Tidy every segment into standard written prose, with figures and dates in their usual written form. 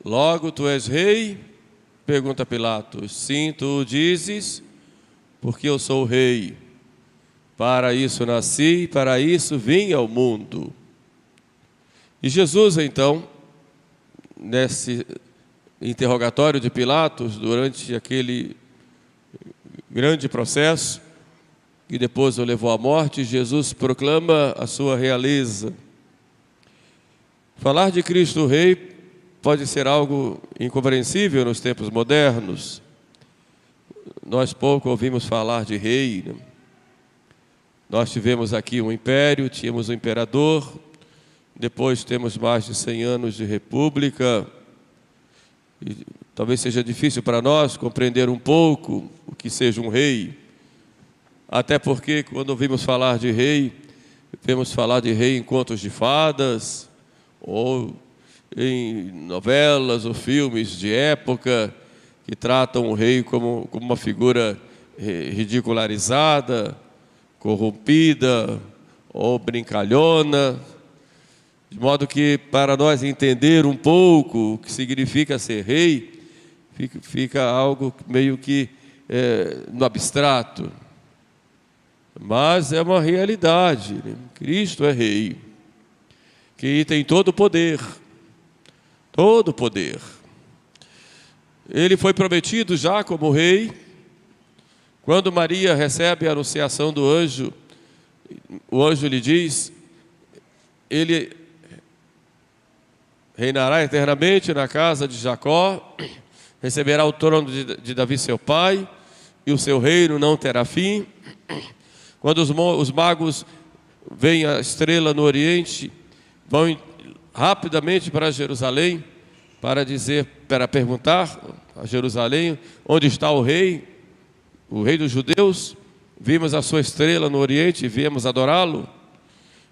Logo tu és rei? Pergunta Pilatos. Sim, tu o dizes, porque eu sou rei. Para isso nasci, para isso vim ao mundo. E Jesus, então, nesse interrogatório de Pilatos, durante aquele grande processo, que depois o levou à morte, Jesus proclama a sua realeza. Falar de Cristo Rei pode ser algo incompreensível nos tempos modernos. Nós pouco ouvimos falar de rei, né? Nós tivemos aqui um império, tínhamos um imperador, depois temos mais de 100 anos de república, e talvez seja difícil para nós compreender um pouco o que seja um rei, até porque quando ouvimos falar de rei, vemos falar de rei em contos de fadas, ou em novelas ou filmes de época, que tratam o rei como uma figura ridicularizada, corrompida ou brincalhona, de modo que para nós entender um pouco o que significa ser rei, fica algo meio que no abstrato. Mas é uma realidade, né? Cristo é rei, que tem todo o poder, todo o poder. Ele foi prometido já como rei. Quando Maria recebe a anunciação do anjo, o anjo lhe diz: ele reinará eternamente na casa de Jacó, receberá o trono de Davi seu pai, e o seu reino não terá fim. Quando os magos veem a estrela no Oriente, vão rapidamente para Jerusalém, para perguntar a Jerusalém onde está o rei dos judeus. Vimos a sua estrela no Oriente e viemos adorá-lo.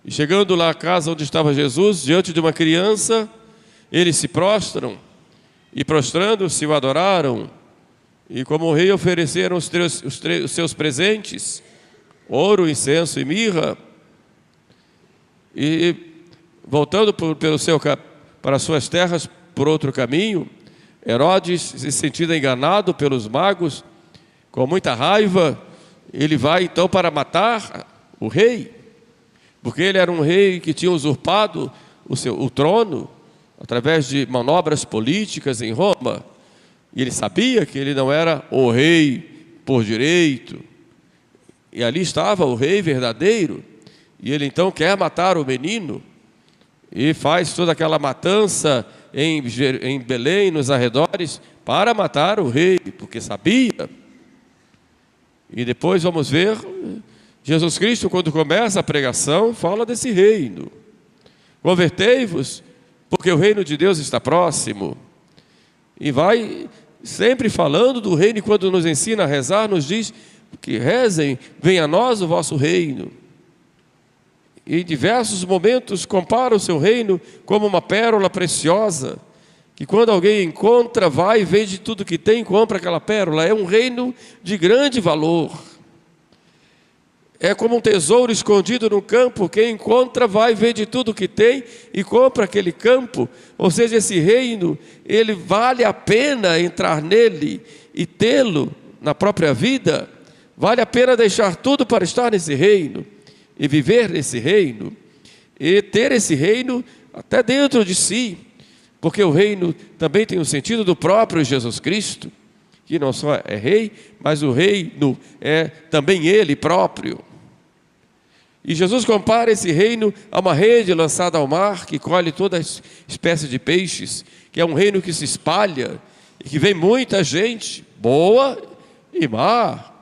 E chegando lá à casa onde estava Jesus, diante de uma criança, eles se prostram, e prostrando-se o adoraram, e como rei ofereceram os seus presentes, ouro, incenso e mirra. E voltando para suas terras por outro caminho, Herodes, se sentindo enganado pelos magos, com muita raiva, ele vai então para matar o rei, porque ele era um rei que tinha usurpado o trono através de manobras políticas em Roma, e ele sabia que ele não era o rei por direito, e ali estava o rei verdadeiro, e ele então quer matar o menino, e faz toda aquela matança em Belém, nos arredores, para matar o rei, porque sabia. E depois vamos ver, Jesus Cristo, quando começa a pregação, fala desse reino. Convertei-vos, porque o reino de Deus está próximo. E vai sempre falando do reino, e quando nos ensina a rezar, nos diz que rezem, venha a nós o vosso reino. E em diversos momentos compara o seu reino como uma pérola preciosa, que quando alguém encontra, vai, vende tudo que tem, compra aquela pérola. É um reino de grande valor. É como um tesouro escondido no campo. Quem encontra, vai, vende tudo que tem e compra aquele campo. Ou seja, esse reino, ele vale a pena entrar nele e tê-lo na própria vida. Vale a pena deixar tudo para estar nesse reino e viver nesse reino e ter esse reino até dentro de si, porque o reino também tem o sentido do próprio Jesus Cristo, que não só é rei, mas o reino é também ele próprio. E Jesus compara esse reino a uma rede lançada ao mar, que colhe toda espécie de peixes, que é um reino que se espalha e que vem muita gente, boa e má.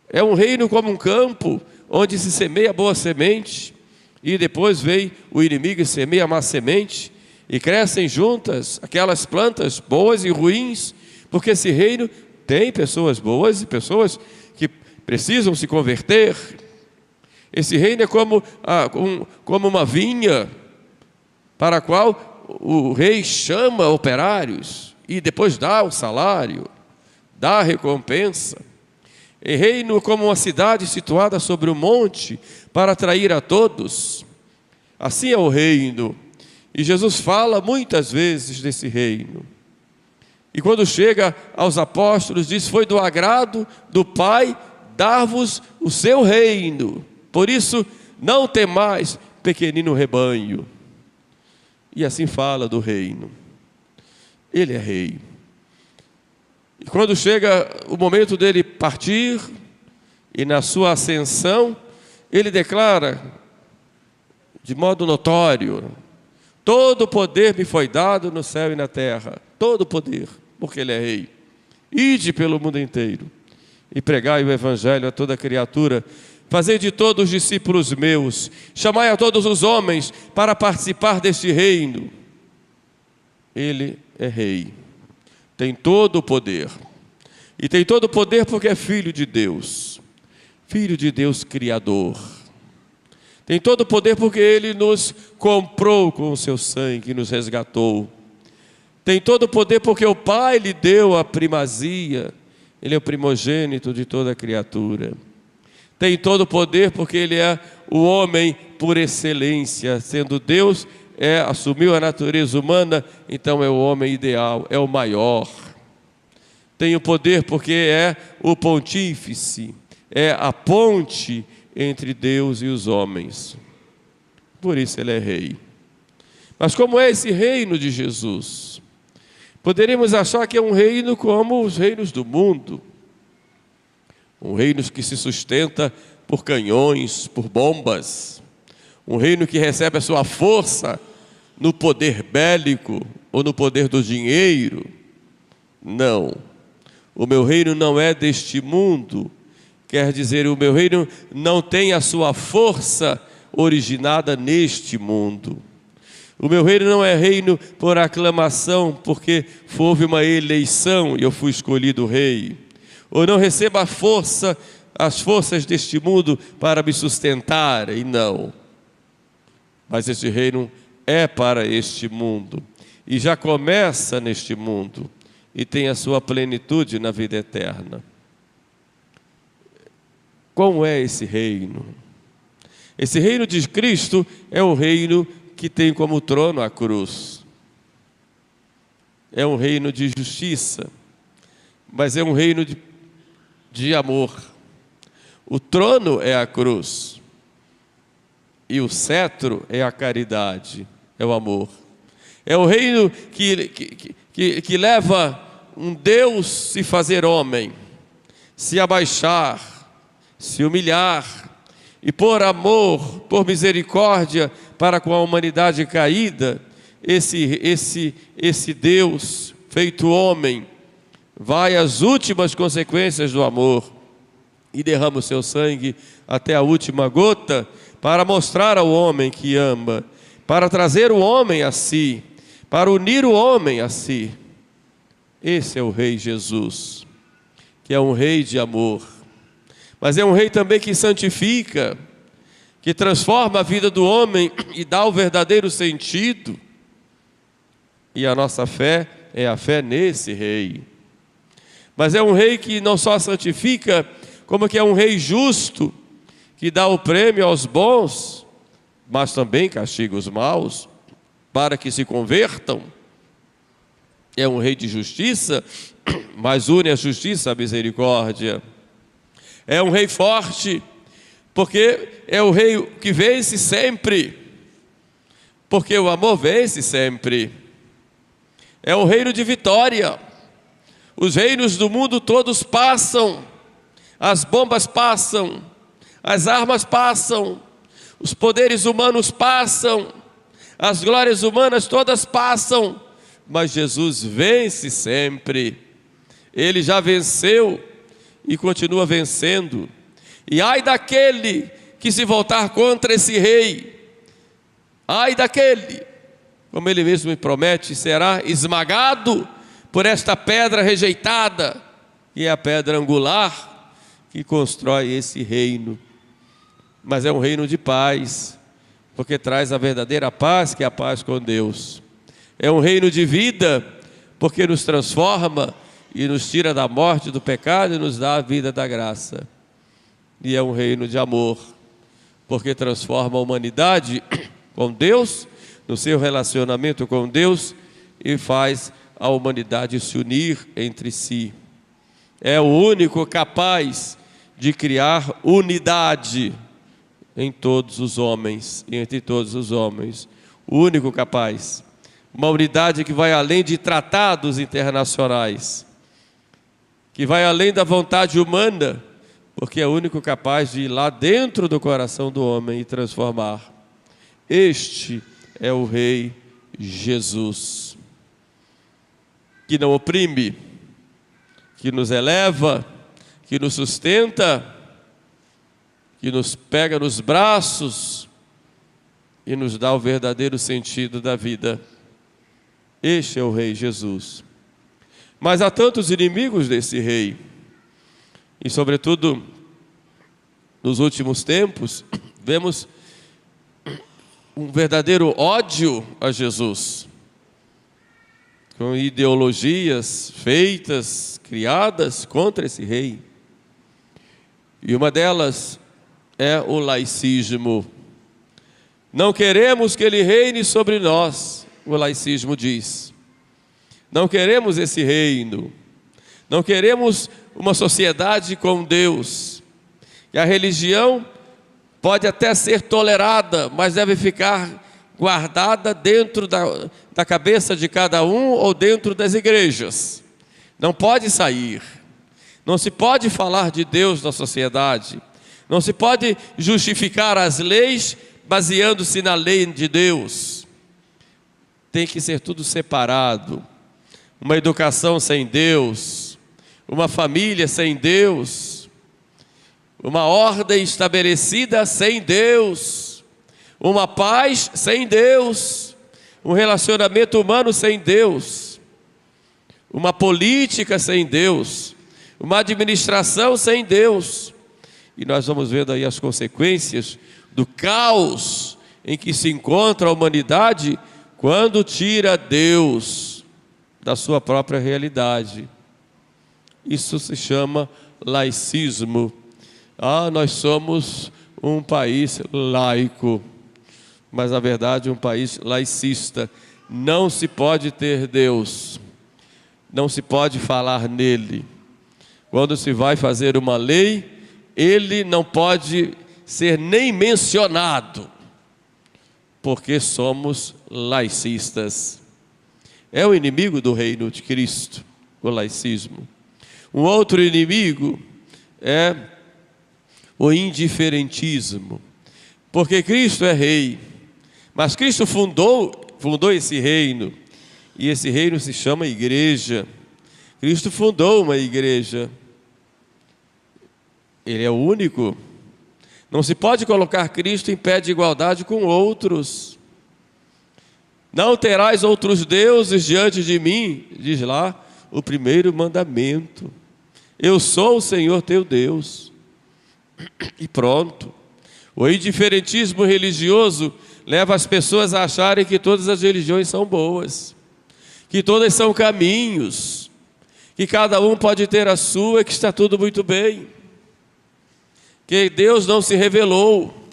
É um reino como um campo, onde se semeia boa semente, e depois vem o inimigo e semeia má semente, e crescem juntas aquelas plantas boas e ruins, porque esse reino tem pessoas boas e pessoas que precisam se converter. Esse reino é como uma vinha, para a qual o rei chama operários, e depois dá o salário, dá a recompensa. E reino como uma cidade situada sobre um monte, para atrair a todos. Assim é o reino. E Jesus fala muitas vezes desse reino. E quando chega aos apóstolos, diz: foi do agrado do Pai dar-vos o seu reino. Por isso, não temais, pequenino rebanho. E assim fala do reino. Ele é rei. E quando chega o momento dele partir, e na sua ascensão, ele declara de modo notório: todo poder me foi dado no céu e na terra. Todo poder, porque ele é rei. Ide pelo mundo inteiro e pregai o evangelho a toda criatura. Fazei de todos os discípulos meus. Chamai a todos os homens para participar deste reino. Ele é rei. Tem todo o poder. E tem todo o poder porque é filho de Deus. Filho de Deus Criador. Tem todo o poder porque Ele nos comprou com o seu sangue, nos resgatou. Tem todo o poder porque o Pai lhe deu a primazia. Ele é o primogênito de toda criatura. Tem todo o poder porque Ele é o homem por excelência. Sendo Deus, assumiu a natureza humana, então é o homem ideal, é o maior. Tem o poder porque é o pontífice, é a ponte entre Deus e os homens. Por isso ele é rei. Mas como é esse reino de Jesus? Poderíamos achar que é um reino como os reinos do mundo. Um reino que se sustenta por canhões, por bombas. Um reino que recebe a sua força no poder bélico ou no poder do dinheiro. Não. O meu reino não é deste mundo. Quer dizer, o meu reino não tem a sua força originada neste mundo. O meu reino não é reino por aclamação, porque houve uma eleição e eu fui escolhido rei. Ou não receba as forças deste mundo para me sustentar, e não. Mas este reino é para este mundo, e já começa neste mundo, e tem a sua plenitude na vida eterna. Como é esse reino? Esse reino de Cristo é um reino que tem como trono a cruz. É um reino de justiça, mas é um reino de amor. O trono é a cruz, e o cetro é a caridade, é o amor. É um reino que leva um Deus se fazer homem, se abaixar, se humilhar, e por amor, por misericórdia para com a humanidade caída, esse Deus feito homem vai às últimas consequências do amor e derrama o seu sangue até a última gota para mostrar ao homem que ama, para trazer o homem a si, para unir o homem a si. Esse é o Rei Jesus, que é um rei de amor, mas é um rei também que santifica, que transforma a vida do homem e dá o verdadeiro sentido. E a nossa fé é a fé nesse rei. Mas é um rei que não só santifica, como que é um rei justo, que dá o prêmio aos bons, mas também castiga os maus, para que se convertam. É um rei de justiça, mas une a justiça à misericórdia. É um rei forte, porque é o rei que vence sempre, porque o amor vence sempre. É um reino de vitória. Os reinos do mundo todos passam, as bombas passam, as armas passam, os poderes humanos passam, as glórias humanas todas passam, mas Jesus vence sempre. Ele já venceu e continua vencendo. E ai daquele que se voltar contra esse rei, ai daquele, como ele mesmo me promete, será esmagado por esta pedra rejeitada, que é a pedra angular que constrói esse reino. Mas é um reino de paz, porque traz a verdadeira paz, que é a paz com Deus. É um reino de vida, porque nos transforma e nos tira da morte, do pecado, e nos dá a vida da graça. E é um reino de amor, porque transforma a humanidade com Deus, no seu relacionamento com Deus e faz a humanidade se unir entre si. É o único capaz de criar unidade em todos os homens, entre todos os homens. O único capaz. Uma unidade que vai além de tratados internacionais, que vai além da vontade humana, porque é o único capaz de ir lá dentro do coração do homem e transformar. Este é o Rei Jesus, que não oprime, que nos eleva, que nos sustenta, que nos pega nos braços e nos dá o verdadeiro sentido da vida. Este é o Rei Jesus. Mas há tantos inimigos desse Rei, e sobretudo nos últimos tempos, vemos um verdadeiro ódio a Jesus, com ideologias feitas, criadas contra esse Rei. E uma delas é o laicismo. Não queremos que Ele reine sobre nós, o laicismo diz. Não queremos esse reino. Não queremos uma sociedade com Deus. E a religião pode até ser tolerada, mas deve ficar guardada dentro da cabeça de cada um ou dentro das igrejas. Não pode sair. Não se pode falar de Deus na sociedade. Não se pode justificar as leis baseando-se na lei de Deus. Tem que ser tudo separado. Uma educação sem Deus, uma família sem Deus, uma ordem estabelecida sem Deus, uma paz sem Deus, um relacionamento humano sem Deus, uma política sem Deus, uma administração sem Deus. E nós vamos vendo aí as consequências do caos em que se encontra a humanidade quando tira Deus da sua própria realidade. Isso se chama laicismo. Nós somos um país laico, mas na verdade um país laicista. Não se pode ter Deus, não se pode falar nele. Quando se vai fazer uma lei, ele não pode ser nem mencionado, porque somos laicistas. É o inimigo do reino de Cristo, o laicismo. Um outro inimigo é o indiferentismo, porque Cristo é rei, mas Cristo fundou esse reino, e esse reino se chama igreja. Cristo fundou uma igreja. Ele é o único. Não se pode colocar Cristo em pé de igualdade com outros. Não terás outros deuses diante de mim, diz lá o primeiro mandamento. Eu sou o Senhor teu Deus. E pronto. O indiferentismo religioso leva as pessoas a acharem que todas as religiões são boas, que todas são caminhos, que cada um pode ter a sua, que está tudo muito bem, que Deus não se revelou,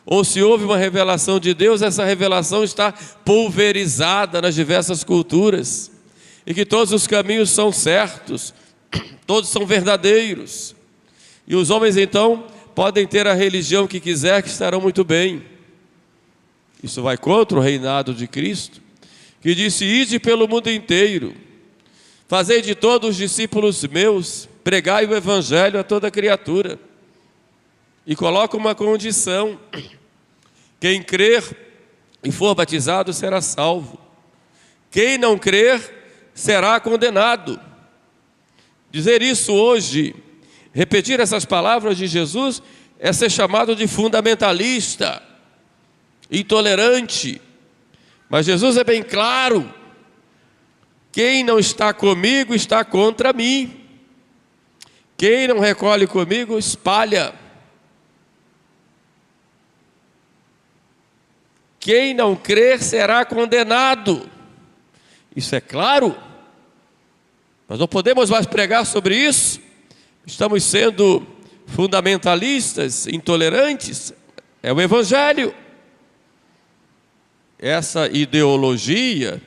ou se houve uma revelação de Deus, essa revelação está pulverizada nas diversas culturas, e que todos os caminhos são certos, todos são verdadeiros, e os homens então podem ter a religião que quiser, que estarão muito bem. Isso vai contra o reinado de Cristo, que disse: ide pelo mundo inteiro, fazei de todos os discípulos meus, pregai o evangelho a toda criatura. E coloca uma condição: quem crer e for batizado será salvo, quem não crer será condenado. Dizer isso hoje, repetir essas palavras de Jesus, é ser chamado de fundamentalista, intolerante. Mas Jesus é bem claro: quem não está comigo está contra mim, quem não recolhe comigo espalha, quem não crer será condenado. Isso é claro. Nós não podemos mais pregar sobre isso. Estamos sendo fundamentalistas, intolerantes. É o Evangelho. essa ideologia,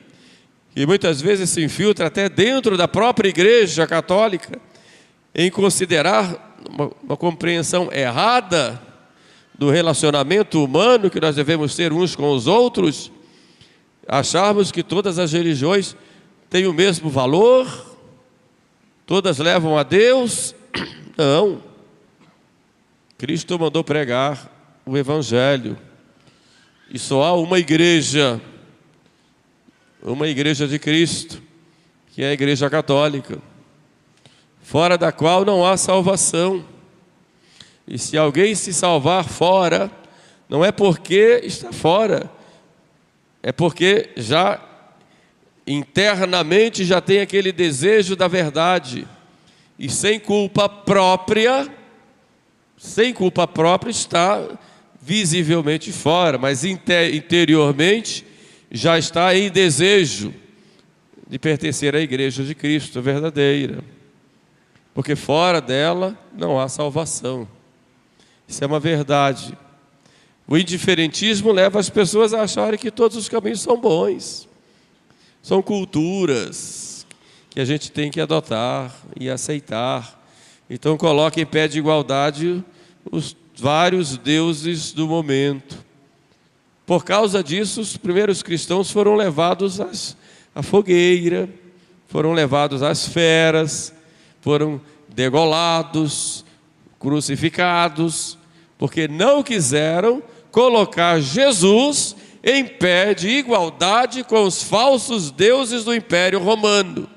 que muitas vezes se infiltra até dentro da própria Igreja Católica, em considerar uma compreensão errada do relacionamento humano que nós devemos ter uns com os outros, acharmos que todas as religiões têm o mesmo valor, todas levam a Deus. Não. Cristo mandou pregar o Evangelho, e só há uma igreja de Cristo, que é a Igreja Católica, fora da qual não há salvação. E se alguém se salvar fora, não é porque está fora, é porque já internamente já tem aquele desejo da verdade, e sem culpa própria está visivelmente fora, mas interiormente já está em desejo de pertencer à Igreja de Cristo verdadeira, porque fora dela não há salvação. Isso é uma verdade. O indiferentismo leva as pessoas a acharem que todos os caminhos são bons, são culturas que a gente tem que adotar e aceitar. Então coloca em pé de igualdade os vários deuses do momento. Por causa disso, os primeiros cristãos foram levados à fogueira, foram levados às feras, foram degolados, crucificados, porque não quiseram colocar Jesus em pé de igualdade com os falsos deuses do Império Romano.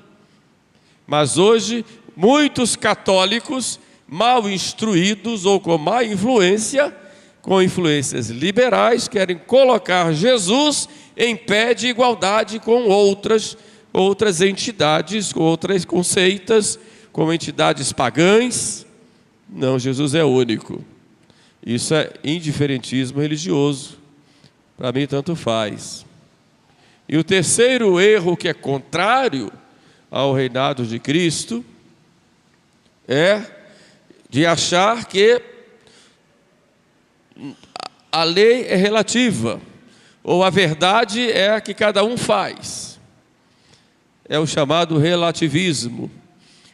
Mas hoje, muitos católicos mal instruídos ou com má influência, com influências liberais, querem colocar Jesus em pé de igualdade com outras entidades, com outras conceitas, com entidades pagãs. Não, Jesus é único. Isso é indiferentismo religioso. Para mim, tanto faz. E o terceiro erro, que é contrário ao reinado de Cristo, é de achar que a lei é relativa, ou a verdade é a que cada um faz. É o chamado relativismo.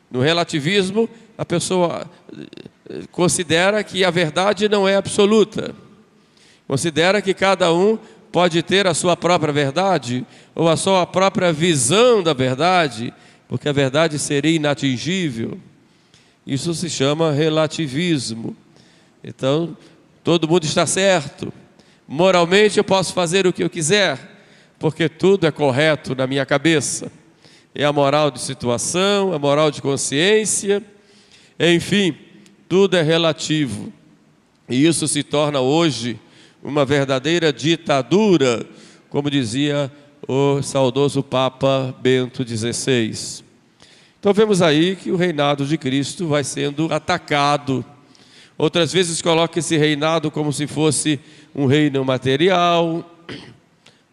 No relativismo, a pessoa considera que a verdade não é absoluta. Considera que cada um pode ter a sua própria verdade, ou a sua própria visão da verdade, porque a verdade seria inatingível. Isso se chama relativismo. Então, todo mundo está certo. Moralmente eu posso fazer o que eu quiser, porque tudo é correto na minha cabeça. É a moral de situação, a moral de consciência, enfim, tudo é relativo. E isso se torna hoje uma verdadeira ditadura, como dizia o saudoso Papa Bento XVI. Então vemos aí que o reinado de Cristo vai sendo atacado. Outras vezes coloca esse reinado como se fosse um reino material.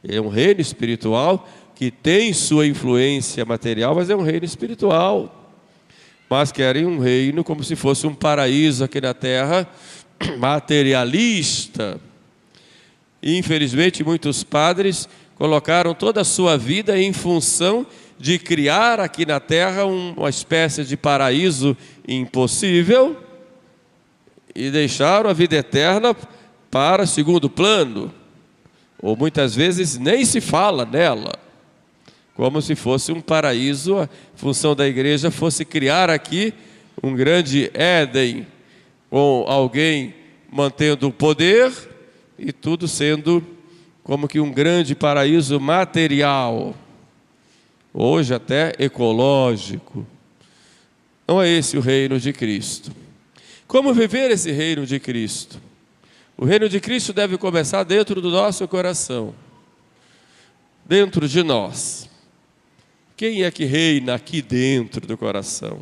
É um reino espiritual que tem sua influência material, mas é um reino espiritual. Mas querem um reino como se fosse um paraíso aqui na terra, materialista. E, infelizmente, muitos padres colocaram toda a sua vida em função de criar aqui na terra uma espécie de paraíso impossível e deixaram a vida eterna para segundo plano, ou muitas vezes nem se fala nela, como se fosse um paraíso. A função da igreja fosse criar aqui um grande Éden, com alguém mantendo o poder e tudo sendo como que um grande paraíso material, hoje até ecológico. Não é esse o reino de Cristo. Como viver esse reino de Cristo? O reino de Cristo deve começar dentro do nosso coração, dentro de nós. Quem é que reina aqui dentro do coração?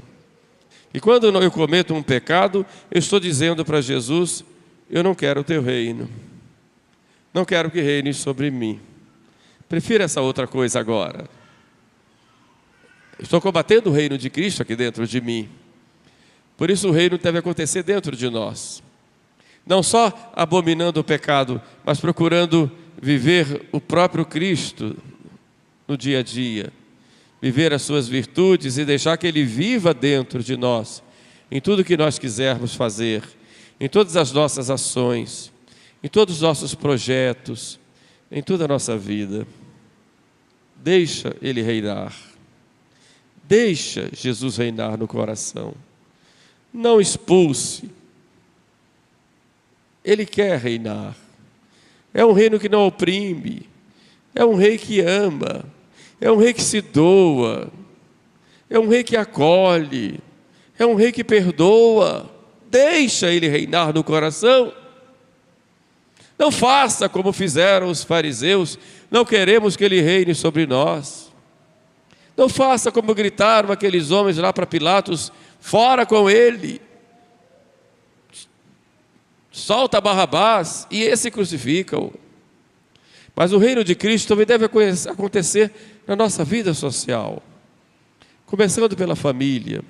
E quando eu cometo um pecado, eu estou dizendo para Jesus: eu não quero o teu reino, não quero que reine sobre mim, prefiro essa outra coisa agora. Estou combatendo o reino de Cristo aqui dentro de mim. Por isso o reino deve acontecer dentro de nós. Não só abominando o pecado, mas procurando viver o próprio Cristo no dia a dia, viver as suas virtudes e deixar que Ele viva dentro de nós, em tudo que nós quisermos fazer, em todas as nossas ações, em todos os nossos projetos, em toda a nossa vida. Deixa Ele reinar. Deixa Jesus reinar no coração. Não expulse. Ele quer reinar. É um reino que não oprime. É um rei que ama. É um rei que se doa. É um rei que acolhe. É um rei que perdoa. Deixa Ele reinar no coração. Não faça como fizeram os fariseus. Não queremos que Ele reine sobre nós. Não faça como gritaram aqueles homens lá para Pilatos: fora com Ele. Solta Barrabás, e esse crucificam. Mas o reino de Cristo também deve acontecer na nossa vida social, começando pela família.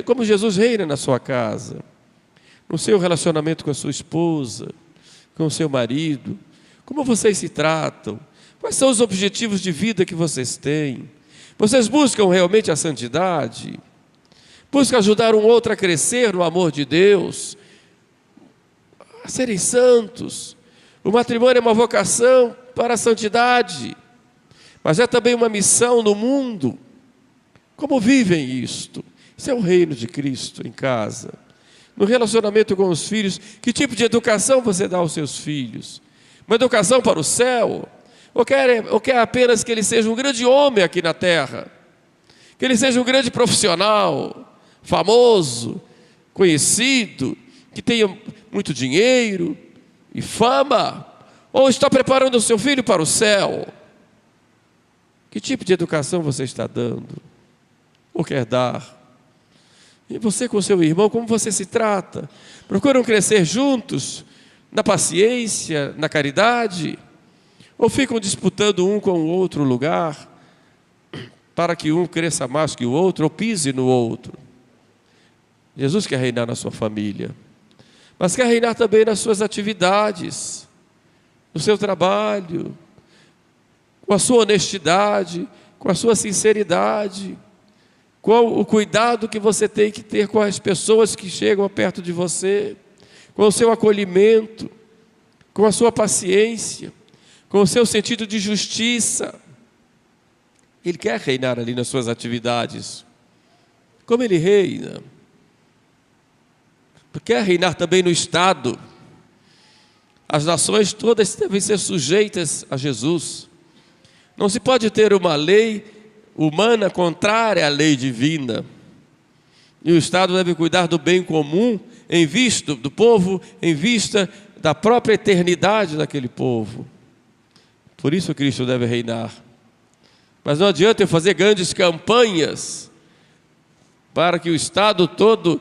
Como Jesus reina na sua casa, no seu relacionamento com a sua esposa, com o seu marido, como vocês se tratam, quais são os objetivos de vida que vocês têm? Vocês buscam realmente a santidade? Buscam ajudar um outro a crescer no amor de Deus, a serem santos? O matrimônio é uma vocação para a santidade, mas é também uma missão no mundo. Como vivem isto? Isso é o reino de Cristo em casa. No relacionamento com os filhos, que tipo de educação você dá aos seus filhos? Uma educação para o céu? Ou quer apenas que ele seja um grande homem aqui na terra? Que ele seja um grande profissional, famoso, conhecido, que tenha muito dinheiro e fama? Ou está preparando o seu filho para o céu? Que tipo de educação você está dando? Ou quer dar? E você com seu irmão, como você se trata? Procuram crescer juntos na paciência, na caridade? Ou ficam disputando um com o outro lugar, para que um cresça mais que o outro, ou pise no outro? Jesus quer reinar na sua família, mas quer reinar também nas suas atividades, no seu trabalho, com a sua honestidade, com a sua sinceridade, com o cuidado que você tem que ter com as pessoas que chegam perto de você, com o seu acolhimento, com a sua paciência, com o seu sentido de justiça. Ele quer reinar ali nas suas atividades. Como Ele reina? Quer reinar também no Estado. As nações todas devem ser sujeitas a Jesus. Não se pode ter uma lei humana contrária à lei divina. E o Estado deve cuidar do bem comum em vista do povo, em vista da própria eternidade daquele povo. Por isso Cristo deve reinar. Mas não adianta eu fazer grandes campanhas para que o Estado todo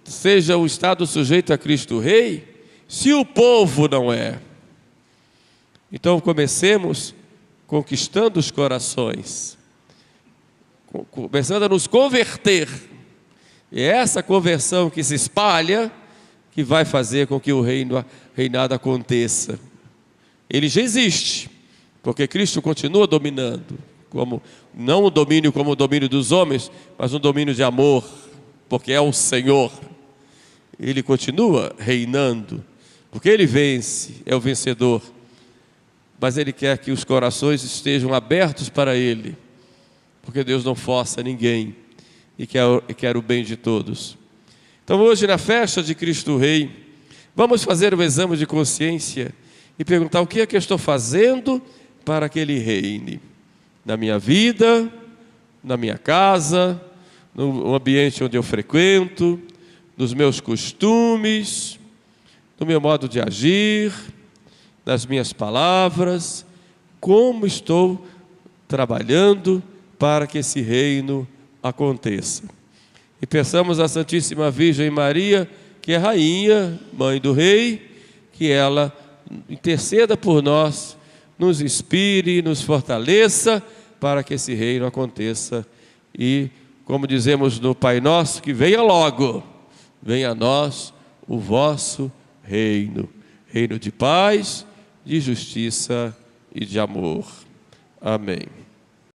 seja um Estado sujeito a Cristo Rei, se o povo não é. Então comecemos conquistando os corações, começando a nos converter. E é essa conversão que se espalha que vai fazer com que o reinado aconteça. Ele já existe, porque Cristo continua dominando, não um domínio como o domínio dos homens, mas um domínio de amor, porque é o Senhor. Ele continua reinando, porque Ele vence, é o vencedor. Mas Ele quer que os corações estejam abertos para Ele, porque Deus não força ninguém e quer o bem de todos. Então hoje, na festa de Cristo Rei, vamos fazer um exame de consciência e perguntar: o que é que eu estou fazendo para que Ele reine? Na minha vida, na minha casa, no ambiente onde eu frequento, nos meus costumes, no meu modo de agir, nas minhas palavras. Como estou trabalhando para que esse reino aconteça? E peçamos à Santíssima Virgem Maria, que é rainha, mãe do rei, que ela interceda por nós, nos inspire, nos fortaleça para que esse reino aconteça. E, como dizemos no Pai Nosso, que venha logo, venha a nós o vosso reino, reino de paz, de justiça e de amor. Amém.